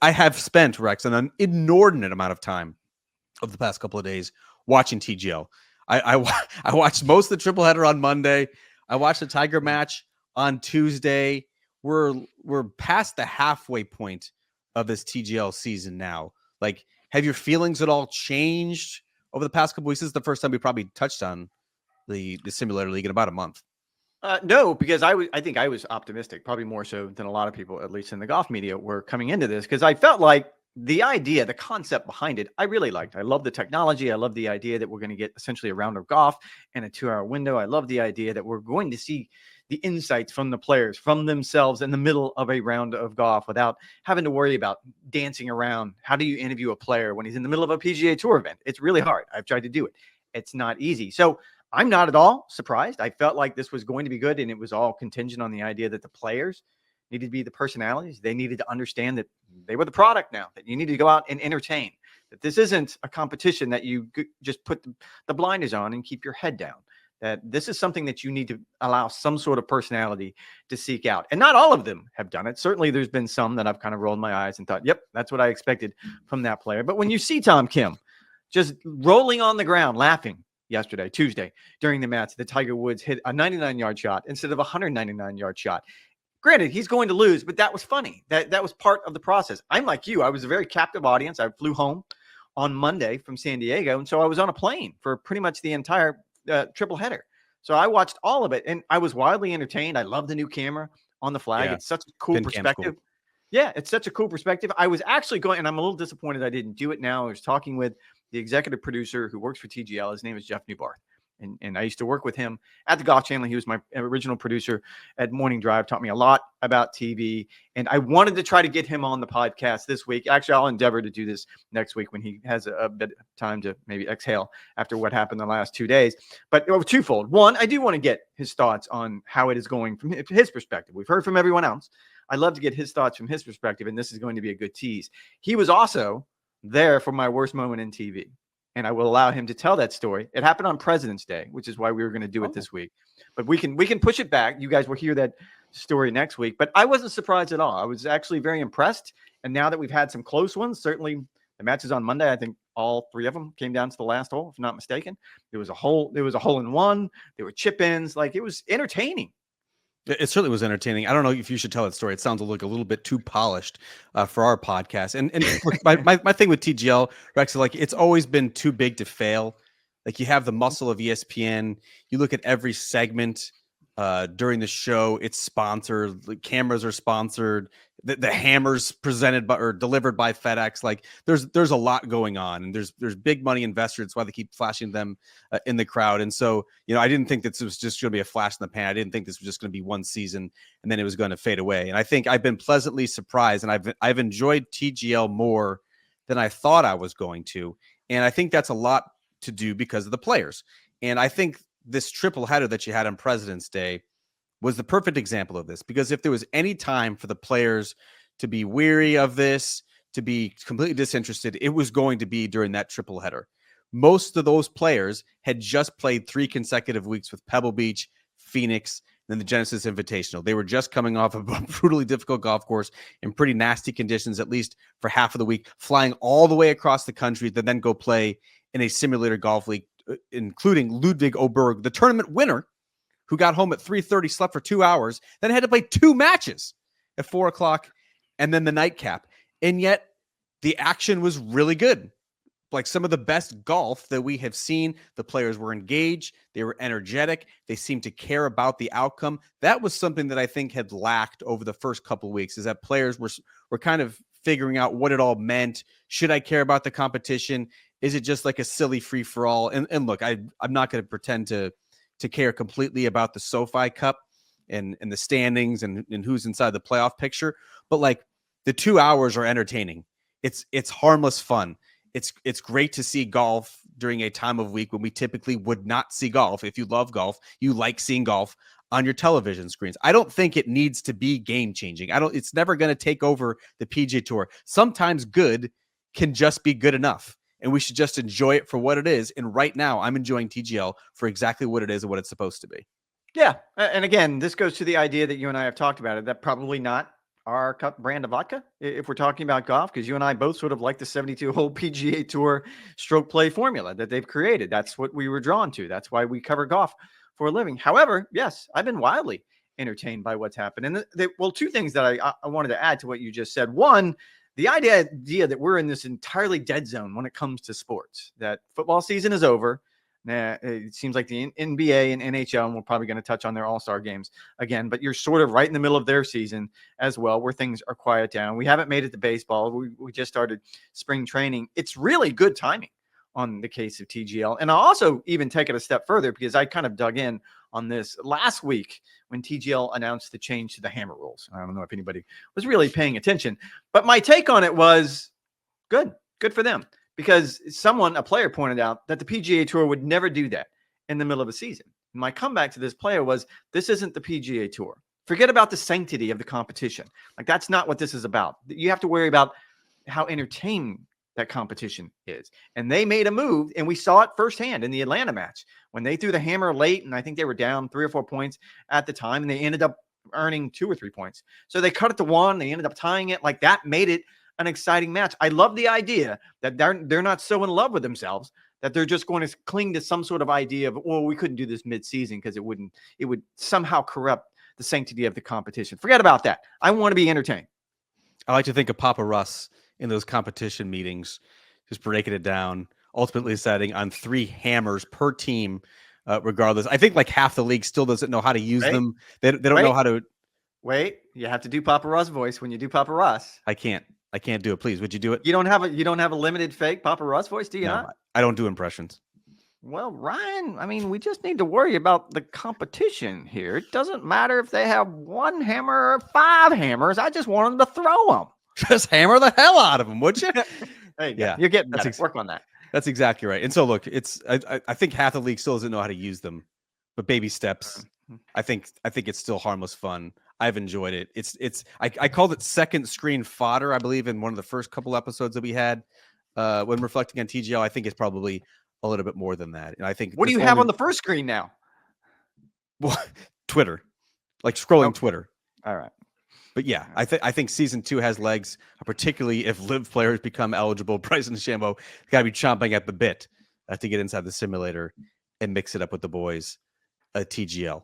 I have spent, Rex, an inordinate amount of time of the past couple of days watching TGL. I watched most of the triple header on Monday. I watched the Tiger match on Tuesday. We're past the halfway point of this TGL season now. Like, have your feelings at all changed over the past couple weeks? This is the first time we probably touched on the simulator league in about a month. No, because I think I was optimistic, probably more so than a lot of people, at least in the golf media, were coming into this, because I felt like the idea, the concept behind it, I really liked. I love the technology. I love the idea that we're going to get essentially a round of golf in a 2-hour window. I love the idea that we're going to see the insights from the players, from themselves in the middle of a round of golf without having to worry about dancing around. How do you interview a player when he's in the middle of a PGA Tour event? It's really hard. I've tried to do it. It's not easy. So I'm not at all surprised. I felt like this was going to be good, and it was all contingent on the idea that the players needed to be the personalities. They needed to understand that they were the product now, that you need to go out and entertain, that this isn't a competition that you just put the blinders on and keep your head down, that this is something that you need to allow some sort of personality to seek out. And not all of them have done it. Certainly there's been some that I've kind of rolled my eyes and thought, yep, that's what I expected from that player. But when you see Tom Kim just rolling on the ground, laughing, yesterday, Tuesday, during the match, the Tiger Woods hit a 99-yard shot instead of a 199-yard shot. Granted, he's going to lose, but that was funny. That was part of the process. I'm like you. I was a very captive audience. I flew home on Monday from San Diego, and so I was on a plane for pretty much the entire triple header. So I watched all of it, and I was wildly entertained. I love the new camera on the flag. Yeah. It's such a cool perspective. Cool. Yeah, it's such a cool perspective. I was actually going, and I'm a little disappointed I didn't do it now. I was talking with the executive producer who works for TGL. His name is Jeff Newbarth. And I used to work with him at the Golf Channel. He was my original producer at Morning Drive, taught me a lot about TV. And I wanted to try to get him on the podcast this week. Actually, I'll endeavor to do this next week when he has a bit of time to maybe exhale after what happened the last 2 days. But it was twofold. One, I do want to get his thoughts on how it is going from his perspective. We've heard from everyone else. I'd love to get his thoughts from his perspective, and this is going to be a good tease. He was also there for my worst moment in TV, and I will allow him to tell that story. It happened on President's Day, which is why we were going to do it this week. But we can push it back. You guys will hear that story next week. But I wasn't surprised at all. I was actually very impressed. And now that we've had some close ones, certainly the matches on Monday, I think all three of them came down to the last hole, if not mistaken. There was a hole in one. There were chip ins. Like, it was entertaining. It certainly was entertaining. I don't know if you should tell that story. It sounds like a little bit too polished for our podcast. And look, my thing with TGL, Rex, is like, it's always been too big to fail. Like, you have the muscle of ESPN. You look at every segment during the show, it's sponsored. The cameras are sponsored. The hammers presented by or delivered by FedEx. Like, there's a lot going on, and there's big money invested. That's why they keep flashing them in the crowd. And so, I didn't think this was just going to be a flash in the pan. I didn't think this was just going to be one season and then it was going to fade away. And I think I've been pleasantly surprised, and I've enjoyed TGL more than I thought I was going to. And I think that's a lot to do because of the players. And I think this triple header that you had on President's Day was the perfect example of this, because if there was any time for the players to be weary of this, to be completely disinterested, it was going to be during that triple header. Most of those players had just played 3 consecutive weeks with Pebble Beach, Phoenix, and then the Genesis Invitational. They were just coming off of a brutally difficult golf course in pretty nasty conditions, at least for half of the week, flying all the way across the country to then go play in a simulator golf league, including Ludwig Oberg, the tournament winner, who got home at 3:30, slept for 2 hours, then had to play 2 matches at 4 o'clock, and then the nightcap. And yet the action was really good. Like, some of the best golf that we have seen. The players were engaged. They were energetic. They seemed to care about the outcome. That was something that I think had lacked over the first couple of weeks, is that players were kind of figuring out what it all meant. Should I care about the competition? Is it just like a silly free-for-all? And look, I'm not going to pretend to care completely about the SoFi Cup and the standings and who's inside the playoff picture. But, like, the 2 hours are entertaining. It's harmless fun. It's great to see golf during a time of week when we typically would not see golf. If you love golf, you like seeing golf on your television screens. I don't think it needs to be game-changing. It's never going to take over the PGA Tour. Sometimes good can just be good enough, and we should just enjoy it for what it is. And right now, I'm enjoying TGL for exactly what it is and what it's supposed to be. Yeah. And again, this goes to the idea that you and I have talked about it, that probably not our cup brand of vodka, if we're talking about golf, because you and I both sort of like the 72-hole PGA Tour stroke play formula that they've created. That's what we were drawn to. That's why we cover golf for a living. However, yes, I've been wildly entertained by what's happened. And well, two things that I wanted to add to what you just said. One, the idea that we're in this entirely dead zone when it comes to sports, that football season is over. It seems like the NBA and NHL, and we're probably going to touch on their all-star games again, but you're sort of right in the middle of their season as well, where things are quiet down. We haven't made it to baseball. We just started spring training. It's really good timing on the case of TGL. And I'll also even take it a step further, because I kind of dug in on this last week when TGL announced the change to the hammer rules. I don't know if anybody was really paying attention, but my take on it was good for them. Because a player pointed out that the PGA Tour would never do that in the middle of a season. And my comeback to this player was, this isn't the PGA Tour. Forget about the sanctity of the competition. Like, that's not what this is about. You have to worry about how entertaining that competition is. And they made a move, and we saw it firsthand in the Atlanta match when they threw the hammer late, and I think they were down 3 or 4 points at the time, and they ended up earning 2 or 3 points. So they cut it to 1. They ended up tying it. Like, that made it an exciting match. I love the idea that they're not so in love with themselves that they're just going to cling to some sort of idea of, well, we couldn't do this mid-season because it would somehow corrupt the sanctity of the competition. Forget about that. I want to be entertained. I like to think of Papa Russ in those competition meetings, just breaking it down, ultimately setting on 3 hammers per team, regardless. I think like half the league still doesn't know how to use them. They don't know how to. Wait, you have to do Papa Russ voice when you do Papa Russ. I can't do it. Please, would you do it? You don't have a limited fake Papa Russ voice, do you not? I don't do impressions. Well, Ryan, I mean, we just need to worry about the competition here. It doesn't matter if they have 1 hammer or 5 hammers. I just want them to throw them. Just hammer the hell out of them, would you? Hey, yeah, you're getting better. Work on that. That's exactly right. And so, look, I think half the league still doesn't know how to use them, but baby steps. I think it's still harmless fun. I've enjoyed it. I called it second screen fodder, I believe, in one of the first couple episodes that we had when reflecting on TGL. I think it's probably a little bit more than that. And I think, what do you have on the first screen now? Well, Twitter, like scrolling Twitter. All right. But yeah, I think season 2 has legs, particularly if live players become eligible. Bryson DeChambeau got to be chomping at the bit to get inside the simulator and mix it up with the boys at TGL.